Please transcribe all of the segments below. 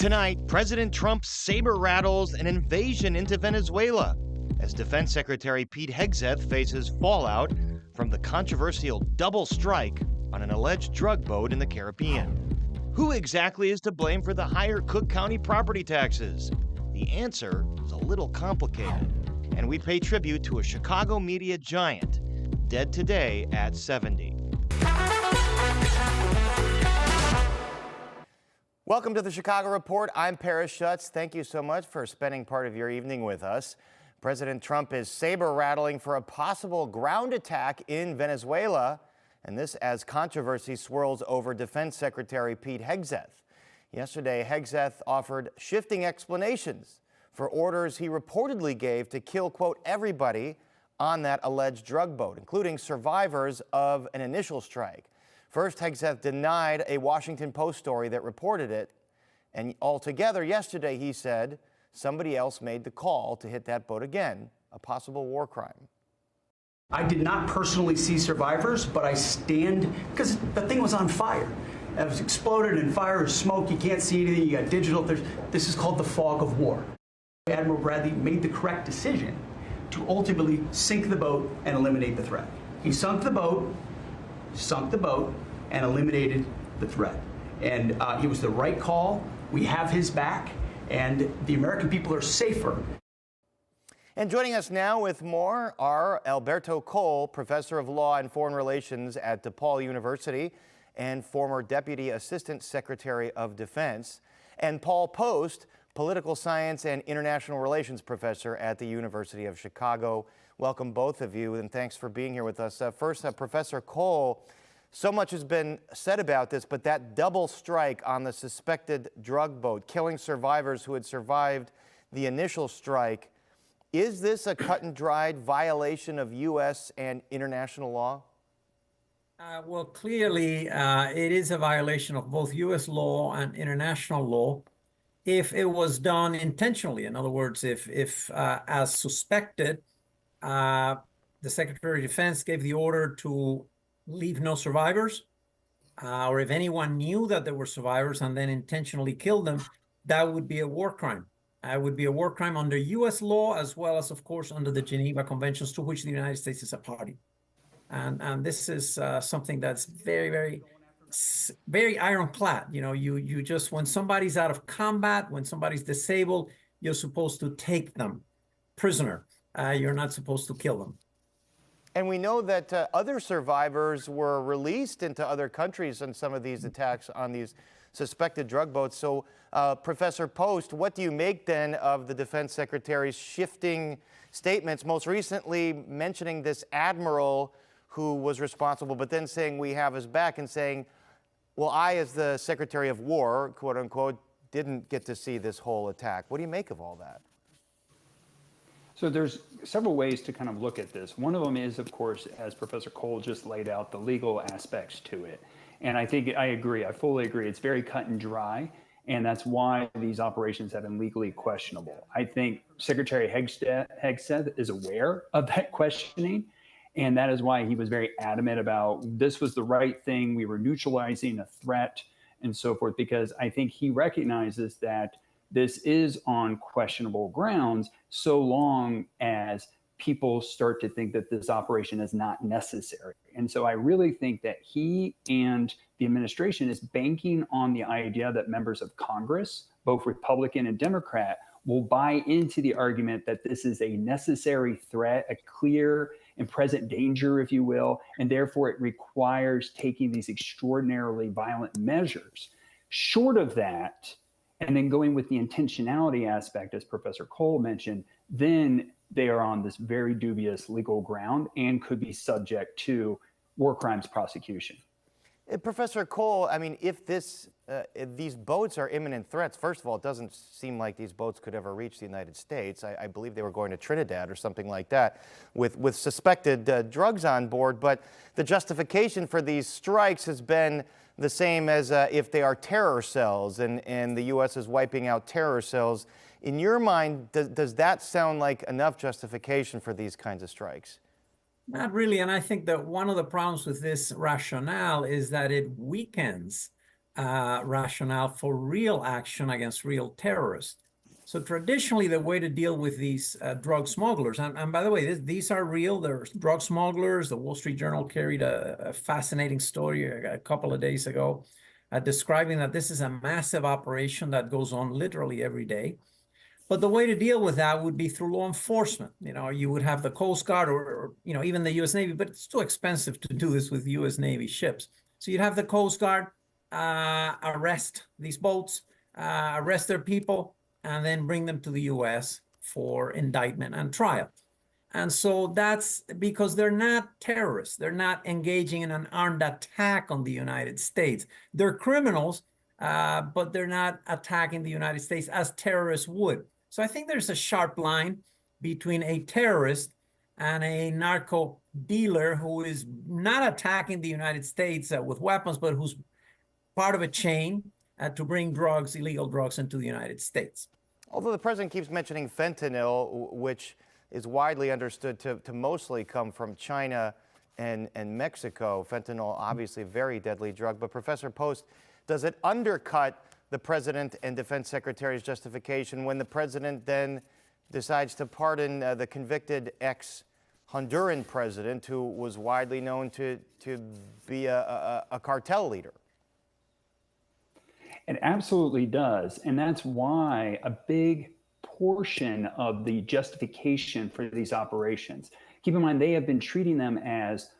Tonight, President Trump saber rattles an invasion into Venezuela as Defense Secretary Pete Hegseth faces fallout from the controversial double strike on an alleged drug boat in the Caribbean. Who exactly is to blame for the higher Cook County property taxes? The answer is a little complicated, and we pay tribute to a Chicago media giant, dead today at 70. Welcome to the Chicago Report. I'm Paris Schutz. Thank you so much for spending part of your evening with us. President Trump is saber rattling for a possible ground attack in Venezuela, and this as controversy swirls over Defense Secretary Pete Hegseth. Yesterday, Hegseth offered shifting explanations for orders he reportedly gave to kill, quote, everybody on that alleged drug boat, including survivors of an initial strike. First, Hegseth denied a Washington Post story that reported it, and altogether yesterday he said somebody else made the call to hit that boat again, a possible war crime. I did not personally see survivors, but I stand, because the thing was on fire. It was exploded in fire or smoke. You can't see anything. You got digital. This is called the fog of war. Admiral Bradley made the correct decision to ultimately sink the boat and eliminate the threat. He sunk the boat, and eliminated the threat. And it was the right call. We have his back, and the American people are safer. And joining us now with more are Alberto Cole, professor of law and foreign relations at DePaul University and former Deputy Assistant Secretary of Defense, and Paul Post, political science and international relations professor at the University of Chicago. Welcome both of you, and thanks for being here with us. First, Professor Cole, so much has been said about this, but that double strike on the suspected drug boat, killing survivors who had survived the initial strike, is this a cut and dried violation of U.S. and international law? Well, clearly, it is a violation of both U.S. law and international law if it was done intentionally. In other words, if as suspected, the Secretary of Defense gave the order to leave no survivors, or if anyone knew that there were survivors and then intentionally killed them, that would be a war crime. It would be a war crime under U.S. law, as well as, of course, under the Geneva Conventions, to which the United States is a party. And this is something that's very, very ironclad. You know, you just, when somebody's out of combat, when somebody's disabled, you're supposed to take them prisoner. You're not supposed to kill them. And we know that other survivors were released into other countries in some of these attacks on these suspected drug boats. So, Professor Post, what do you make then of the Defense Secretary's shifting statements, most recently mentioning this admiral who was responsible, but then saying we have his back, and saying, well, I, as the Secretary of War, quote unquote, didn't get to see this whole attack. What do you make of all that? So there's several ways to kind of look at this. One of them is, of course, as Professor Cole just laid out, the legal aspects to it. And I think I agree. I fully agree. It's very cut and dry. And that's why these operations have been legally questionable. I think Secretary Hegseth is aware of that questioning. And that is why he was very adamant about this was the right thing. We were neutralizing a threat and so forth, because I think he recognizes that this is on questionable grounds so long as people start to think that this operation is not necessary. And so I really think that he and the administration is banking on the idea that members of Congress, both Republican and Democrat, will buy into the argument that this is a necessary threat, a clear and present danger, if you will, and therefore it requires taking these extraordinarily violent measures. Short of that, and then going with the intentionality aspect, as Professor Cole mentioned, then they are on this very dubious legal ground and could be subject to war crimes prosecution. Professor Cole, I mean, if these boats are imminent threats, first of all, it doesn't seem like these boats could ever reach the United States. I believe they were going to Trinidad or something like that with suspected drugs on board. But the justification for these strikes has been the same as if they are terror cells and the U.S. is wiping out terror cells. In your mind, does that sound like enough justification for these kinds of strikes? Not really. And I think that one of the problems with this rationale is that it weakens rationale for real action against real terrorists. So traditionally, the way to deal with these drug smugglers, and by the way, these are real. There's drug smugglers. The Wall Street Journal carried a fascinating story a couple of days ago describing that this is a massive operation that goes on literally every day. But the way to deal with that would be through law enforcement. You know, you would have the Coast Guard or you know, even the U.S. Navy, but it's too expensive to do this with U.S. Navy ships. So you'd have the Coast Guard arrest these boats, arrest their people, and then bring them to the U.S. for indictment and trial. And so that's because they're not terrorists. They're not engaging in an armed attack on the United States. They're criminals, but they're not attacking the United States as terrorists would. So I think there's a sharp line between a terrorist and a narco dealer who is not attacking the United States with weapons, but who's part of a chain to bring drugs, illegal drugs, into the United States. Although the president keeps mentioning fentanyl, which is widely understood to mostly come from China and Mexico. Fentanyl, obviously a very deadly drug. But Professor Post, does it undercut the president and defense secretary's justification when the president then decides to pardon the convicted ex-Honduran president who was widely known to be a cartel leader? It absolutely does. And that's why a big portion of the justification for these operations, keep in mind, they have been treating them as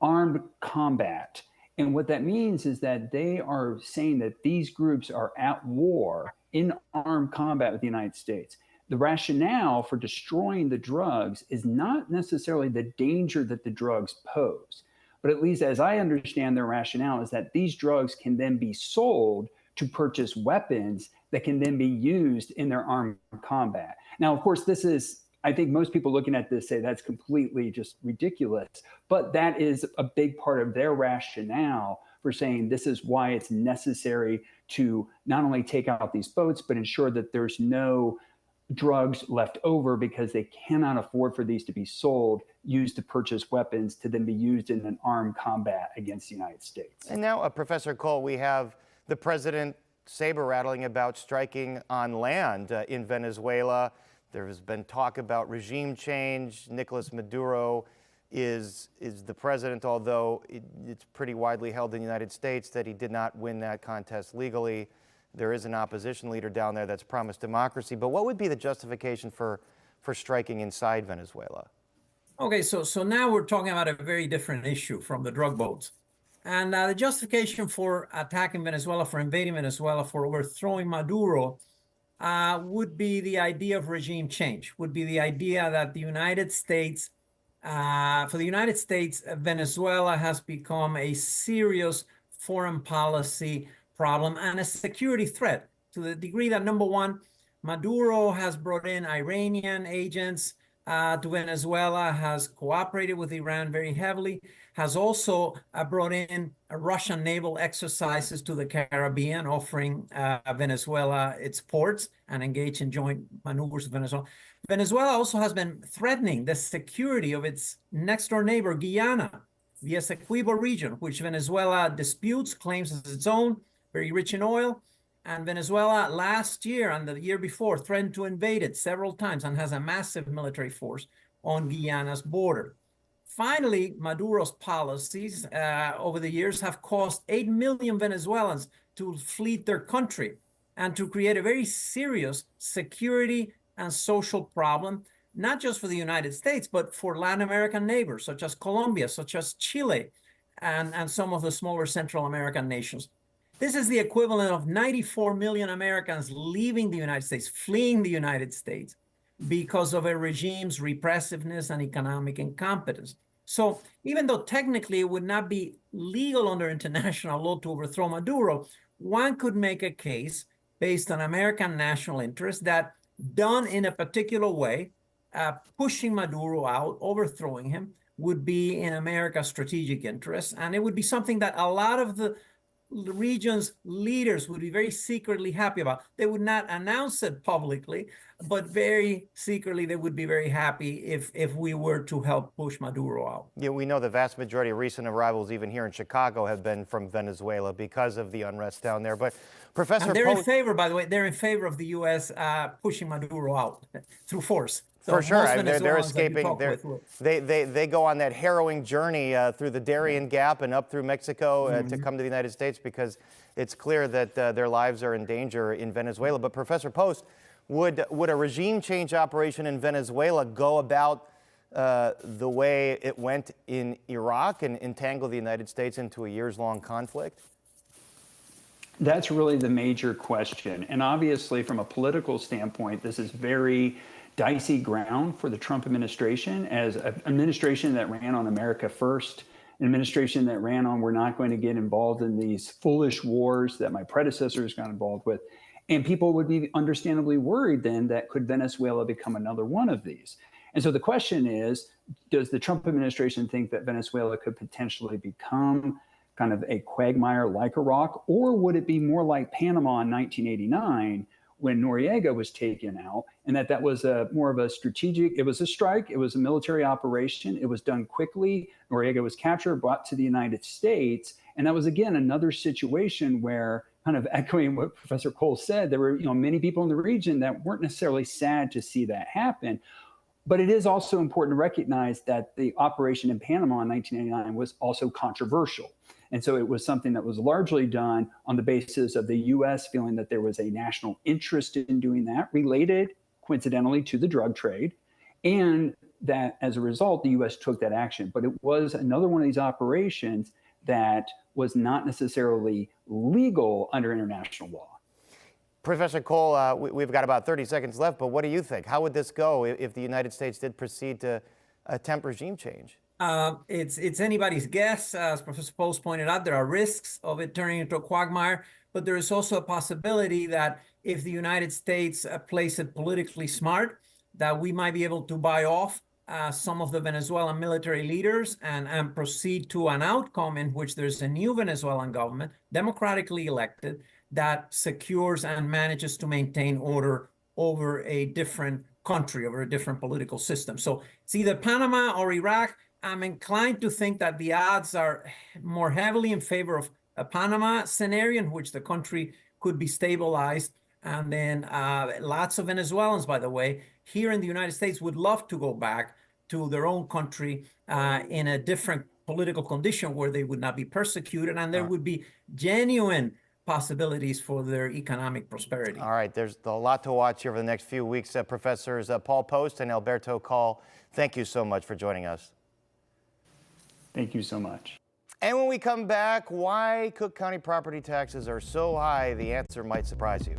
armed combat. And what that means is that they are saying that these groups are at war in armed combat with the United States. The rationale for destroying the drugs is not necessarily the danger that the drugs pose, but at least as I understand their rationale is that these drugs can then be sold to purchase weapons that can then be used in their armed combat. Now, of course, this is, I think most people looking at this say that's completely just ridiculous, but that is a big part of their rationale for saying this is why it's necessary to not only take out these boats, but ensure that there's no drugs left over because they cannot afford for these to be sold, used to purchase weapons to then be used in an armed combat against the United States. And now, Professor Cole, we have the president saber rattling about striking on land in Venezuela. There has been talk about regime change. Nicolas Maduro is the president, although it's pretty widely held in the United States that he did not win that contest legally. There is an opposition leader down there that's promised democracy. But what would be the justification for striking inside Venezuela? Okay, so now we're talking about a very different issue from the drug boats. And the justification for attacking Venezuela, for invading Venezuela, for overthrowing Maduro would be the idea of regime change, would be the idea that the United States, for the United States, Venezuela has become a serious foreign policy problem and a security threat to the degree that, number one, Maduro has brought in Iranian agents to Venezuela, has cooperated with Iran very heavily, has also brought in Russian naval exercises to the Caribbean, offering Venezuela its ports and engaged in joint maneuvers with Venezuela. Venezuela also has been threatening the security of its next door neighbor, Guyana, the Essequibo region, which Venezuela disputes, claims as its own, very rich in oil. And Venezuela last year and the year before threatened to invade it several times and has a massive military force on Guyana's border. Finally, Maduro's policies over the years have caused 8 million Venezuelans to flee their country and to create a very serious security and social problem, not just for the United States, but for Latin American neighbors, such as Colombia, such as Chile, and some of the smaller Central American nations. This is the equivalent of 94 million Americans leaving the United States, fleeing the United States because of a regime's repressiveness and economic incompetence. So even though technically it would not be legal under international law to overthrow Maduro, one could make a case based on American national interest that done in a particular way, pushing Maduro out, overthrowing him, would be in America's strategic interest. And it would be something that a lot of the region's leaders would be very secretly happy about. They would not announce it publicly, but very secretly, they would be very happy if we were to help push Maduro out. Yeah, we know the vast majority of recent arrivals, even here in Chicago, have been from Venezuela because of the unrest down there. But Professor And they're in Post, favor, by the way, they're in favor of the U.S. Pushing Maduro out through force. So for sure, most they're Venezuelans that you escaping. talk with will- They go on that harrowing journey through the Darien Gap and up through Mexico to come to the United States because it's clear that their lives are in danger in Venezuela. But Professor Post, would a regime change operation in Venezuela go about the way it went in Iraq and entangle the United States into a years-long conflict? That's really the major question. And obviously, from a political standpoint, this is very dicey ground for the Trump administration as an administration that ran on America first, an administration that ran on we're not going to get involved in these foolish wars that my predecessors got involved with. And people would be understandably worried then that could Venezuela become another one of these? And so the question is, does the Trump administration think that Venezuela could potentially become kind of a quagmire like Iraq, or would it be more like Panama in 1989 when Noriega was taken out, and that was more of a strategic, it was a strike, it was a military operation, it was done quickly, Noriega was captured, brought to the United States, and that was, again, another situation where, kind of echoing what Professor Cole said, there were many people in the region that weren't necessarily sad to see that happen. But it is also important to recognize that the operation in Panama in 1989 was also controversial. And so it was something that was largely done on the basis of the U.S. feeling that there was a national interest in doing that, related, coincidentally, to the drug trade, and that as a result, the U.S. took that action. But it was another one of these operations that was not necessarily legal under international law. Professor Cole, we've got about 30 seconds left, but what do you think? How would this go if the United States did proceed to attempt regime change? It's anybody's guess. As Professor Post pointed out, there are risks of it turning into a quagmire, but there is also a possibility that if the United States plays it politically smart, that we might be able to buy off some of the Venezuelan military leaders and proceed to an outcome in which there's a new Venezuelan government, democratically elected, that secures and manages to maintain order over a different country, over a different political system. So it's either Panama or Iraq. I'm inclined to think that the odds are more heavily in favor of a Panama scenario in which the country could be stabilized. And then lots of Venezuelans, by the way, here in the United States would love to go back to their own country in a different political condition where they would not be persecuted and there would be genuine possibilities for their economic prosperity. All right, there's a lot to watch here over the next few weeks. Professors Paul Post and Alberto Call, thank you so much for joining us. Thank you so much. And when we come back, why Cook County property taxes are so high, the answer might surprise you.